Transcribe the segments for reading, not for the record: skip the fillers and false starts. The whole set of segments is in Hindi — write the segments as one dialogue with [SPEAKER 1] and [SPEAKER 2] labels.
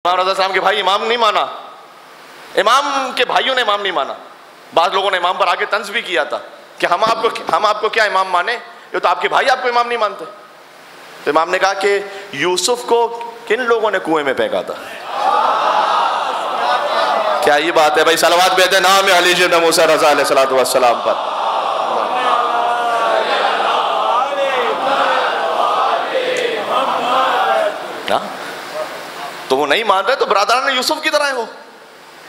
[SPEAKER 1] इमाम रज़ा साहब के भाई इमाम नहीं माना, इमाम के भाइयों ने इमाम नहीं माना। बाद लोगों ने इमाम पर आके तंज भी किया था कि हम आपको क्या इमाम माने, ये तो आपके भाई आपको इमाम नहीं मानते। तो इमाम ने कहा कि यूसुफ को किन लोगों ने कुएं में फेंका था। क्या ये बात है भाई? सलवात भेजे नाम अली इब्न मूसा रज़ा अलैहिस्सलातु वस्सलाम पर। तो वो नहीं मान रहे, तो बरादरान यूसुफ की तरह है वो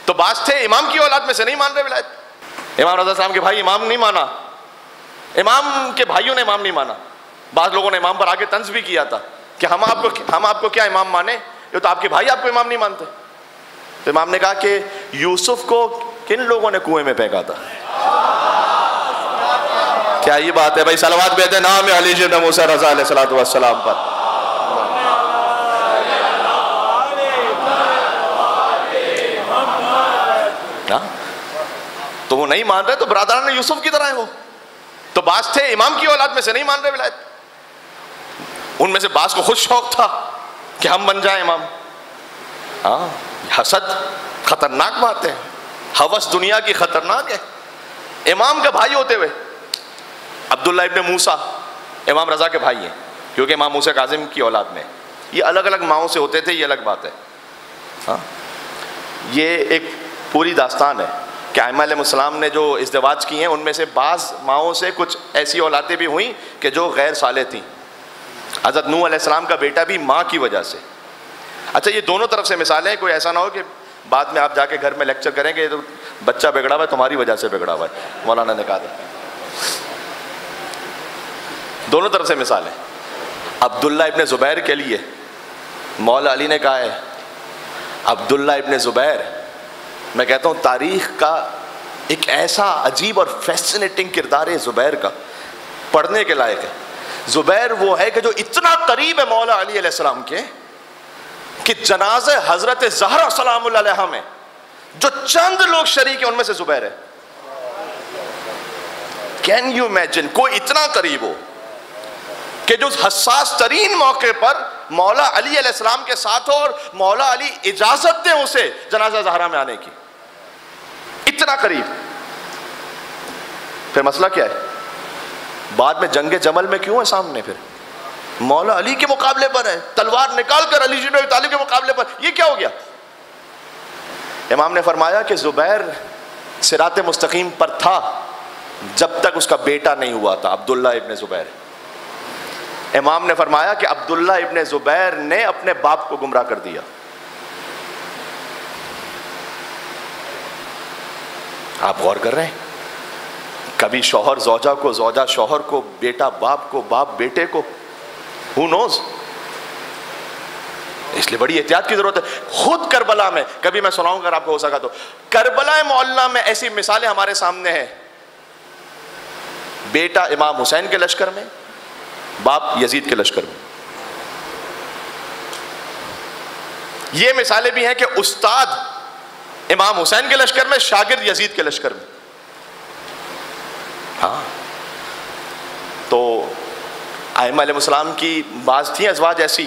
[SPEAKER 1] तो बास थे, इमाम की औलाद में से नहीं मान रहे विलायत। इमाम रज़ा साहब के भाई इमाम नहीं माना, इमाम के भाइयों ने इमाम नहीं माना। बाद लोगों ने इमाम पर आके तंज भी किया था कि हम आपको क्या इमाम माने, ये तो आपके भाई आपको इमाम नहीं मानते। तो इमाम ने कहा कि यूसुफ को किन लोगों ने कुएं में फेंका था। क्या ये बात है भाई? सलवात भेजे नाम अली इब्न मूसा रज़ा अलैहिस्सलातु वस्सलाम पर। तो वो नहीं मान रहे, तो बरादरान यूसुफ की तरह है वो तो बास थे, इमाम की औलाद में से नहीं मान रहे विलायत। उनमें से बास को खुद शौक था कि हम बन जाए इमाम। हसद खतरनाक बात है, हवस दुनिया की खतरनाक है। इमाम का भाई होते हुए अब्दुल्ला इब्न मूसा इमाम रज़ा के भाई हैं, क्योंकि इमाम मूसा काज़िम की औलाद में। ये अलग अलग माओं से होते थे, ये अलग बात है। ये एक पूरी दास्तान है कि आइम्मा अलैहिस्सलाम ने जो इज़्दिवाज किए हैं, उनमें से बाज़ माओं से कुछ ऐसी औलादें भी हुई कि जो गैर साले थीं। हज़रत नूह अलैहिस्सलाम का बेटा भी माँ की वजह से। अच्छा, ये दोनों तरफ से मिसालें हैं, कोई ऐसा ना हो कि बाद में आप जाके घर में लेक्चर करेंगे तो बच्चा बिगड़ा हुआ है, तुम्हारी वजह से बिगड़ा हुआ है। मौलाना ने कहा था, दोनों तरफ से मिसालें। अब्दुल्ला इब्न ज़ुबैर के लिए मौला अली ने कहा है, अब्दुल्ला इब्न ज़ुबैर, मैं कहता हूँ तारीख़ का एक ऐसा अजीब और फैसिनेटिंग किरदार है ज़ुबैर का, पढ़ने के लायक है। ज़ुबैर वो है कि जो इतना करीब है मौला अली अलैहिस्सलाम के कि जनाज़े हज़रत ज़हरा सलामुल्लाह अलैहा में जो चंद लोग शरीक हैं, उनमें से ज़ुबैर है। कैन यू इमेजिन, कोई इतना करीब हो कि जो हसास तरीन मौके पर मौला अली अलैहिस्सलाम के साथ हो और मौला अली इजाजत दें उसे जनाजा ज़हरा में आने की, इतना करीब। फिर मसला क्या है? बाद में जंगे जमल में क्यों है सामने? फिर मौला अली के मुकाबले पर है, तलवार निकाल कर अली इब्न अबी तालिब के मुकाबले पर। ये क्या हो गया? इमाम ने फरमाया कि ज़ुबैर सिरात मुस्तकीम पर था जब तक उसका बेटा नहीं हुआ था, अब्दुल्ला इब्न ज़ुबैर। इमाम ने फरमाया कि अब्दुल्ला इब्न ज़ुबैर ने अपने बाप को गुमराह कर दिया। आप गौर कर रहे हैं? कभी शौहर ज़ौजा को, ज़ौजा शौहर को, बेटा बाप को, बाप बेटे को, हु नोज। इसलिए बड़ी एहतियात की जरूरत है। खुद करबला में, कभी मैं सुनाऊंगा अगर आपको हो सका तो, करबला मोहल्ला में ऐसी मिसालें हमारे सामने हैं। बेटा इमाम हुसैन के लश्कर में, बाप यजीद के लश्कर में। ये मिसालें भी हैं कि उस्ताद इमाम हुसैन के लश्कर में, शागिर्द यजीद के लश्कर में। हाँ, तो आइम्मा अलैहिस्सलाम की बाज थी अज़वाज ऐसी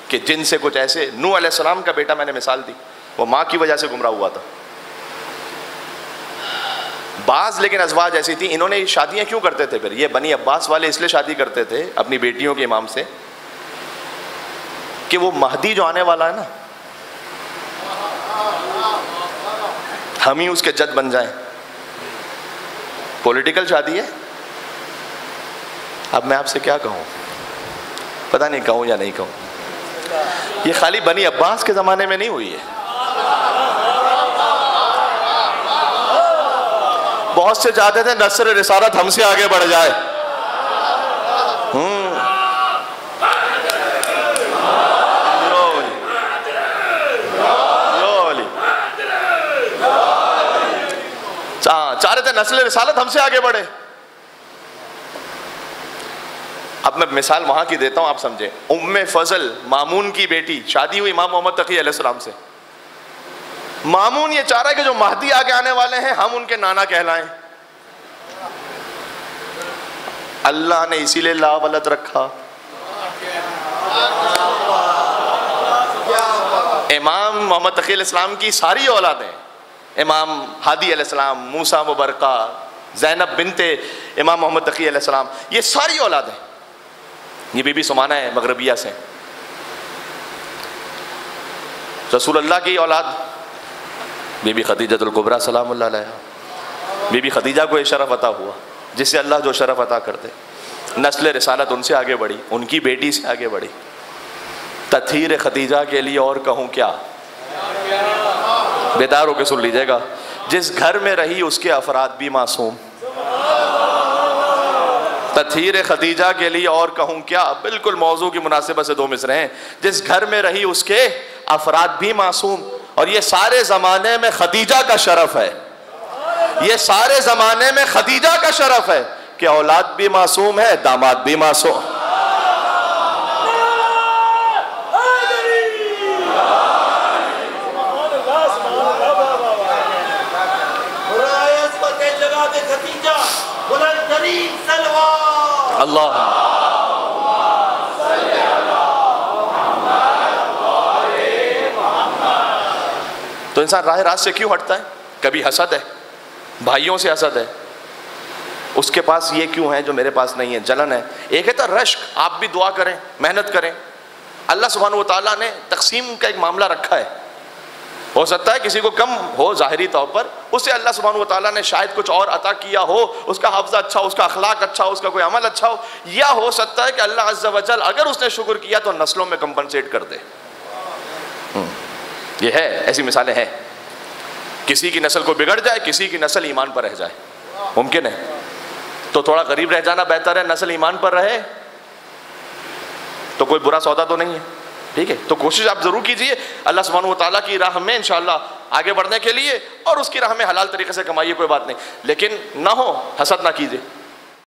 [SPEAKER 1] कि जिनसे कुछ ऐसे, नूह अलैहिस्सलाम का बेटा मैंने मिसाल दी, वो माँ की वजह से गुमराह हुआ था। बाज लेकिन अज़वाज ऐसी थी, इन्होंने शादियाँ क्यों करते थे? फिर ये बनी अब्बास वाले इसलिए शादी करते थे अपनी बेटियों के इमाम से कि वो महदी जो आने वाला है ना, हम ही उसके जज बन जाएं। पॉलिटिकल शादी है। अब मैं आपसे क्या कहूँ, पता नहीं कहूँ या नहीं कहूँ। ये खाली बनी अब्बास के ज़माने में नहीं हुई है, बहुत से चाहते थे नस्र रिसालत हमसे आगे बढ़ जाए। चाह रहे थे नस्ल रिसालत हमसे आगे बढ़े। अब मैं मिसाल वहां की देता हूं, आप समझे। उम्मे फजल मामून की बेटी, शादी हुई इमाम मोहम्मद तकी अलैहिस्सलाम से। मामून ये चाह रहा है कि जो महदी आगे आने वाले हैं हम उनके नाना कहलाएं। अल्लाह ने इसीलिए ला वलद रखा। इमाम मोहम्मद तकी अलैहिस्सलाम की सारी औलादें, इमाम हादी अलैहिस्सलाम, मूसा मुबरका, ज़ैनब बिनते इमाम मोहम्मद तकी अलैहिस्सलाम, ये सारी औलादें, ये बीबी सुमाना है मगरबिया से। रसूलुल्लाह की औलाद बीबी खदीजतुल कुबरा सलामुल्लाह अलैहा। बीबी खदीजा को ये शरफ अता हुआ जिससे अल्लाह जो शरफ अता करते, नस्ल रिसालत उनसे आगे बढ़ी, उनकी बेटी से आगे बढ़ी। तथहीर खदीजा के लिए और कहूँ क्या, बेदार होकर सुन लीजिएगा। जिस घर में रही उसके अफराद भी मासूम। तथहीर खदीजा के लिए और कहूँ क्या, बिल्कुल मौजू की मुनासिबत से दो मिसरे हैं। जिस घर में रही उसके अफराद भी मासूम। और ये सारे ज़माने में खदीजा का शरफ है, ये सारे ज़माने में खदीजा का शरफ है कि औलाद भी मासूम है, दामाद भी मासूम। अल्लाह तो इंसान राह रास्त से क्यों हटता है? कभी हसद है, भाइयों से हसद है, उसके पास ये क्यों है जो मेरे पास नहीं है, जलन है। एक है तो रश्क, आप भी दुआ करें, मेहनत करें। अल्लाह सुब्हानहू व तआला ने तकसीम का एक मामला रखा है। हो सकता है किसी को कम हो ज़ाहिरी तौर पर, उससे अल्लाह सुब्हानहू व तआला ने शायद कुछ और अता किया हो, उसका हफ्ज़ा अच्छा हो, उसका अखलाक अच्छा हो, उसका कोई अमल अच्छा हो। या हो सकता है कि अल्लाह अज़्ज़ा व जल अगर उसने शुक्र किया तो नस्लों में कंपनसेट कर दे। ये है, ऐसी मिसालें हैं। किसी की नस्ल को बिगड़ जाए, किसी की नस्ल ईमान पर रह जाए, मुमकिन है। तो थोड़ा गरीब रह जाना बेहतर है, नस्ल ईमान पर रहे तो कोई बुरा सौदा तो नहीं है, ठीक है। तो कोशिश आप जरूर कीजिए अल्लाह सुब्हानहू व तआला की राह में इंशाअल्लाह आगे बढ़ने के लिए, और उसकी राह में हलाल तरीके से कमाइए, कोई बात नहीं, लेकिन ना हो हसद ना कीजिए।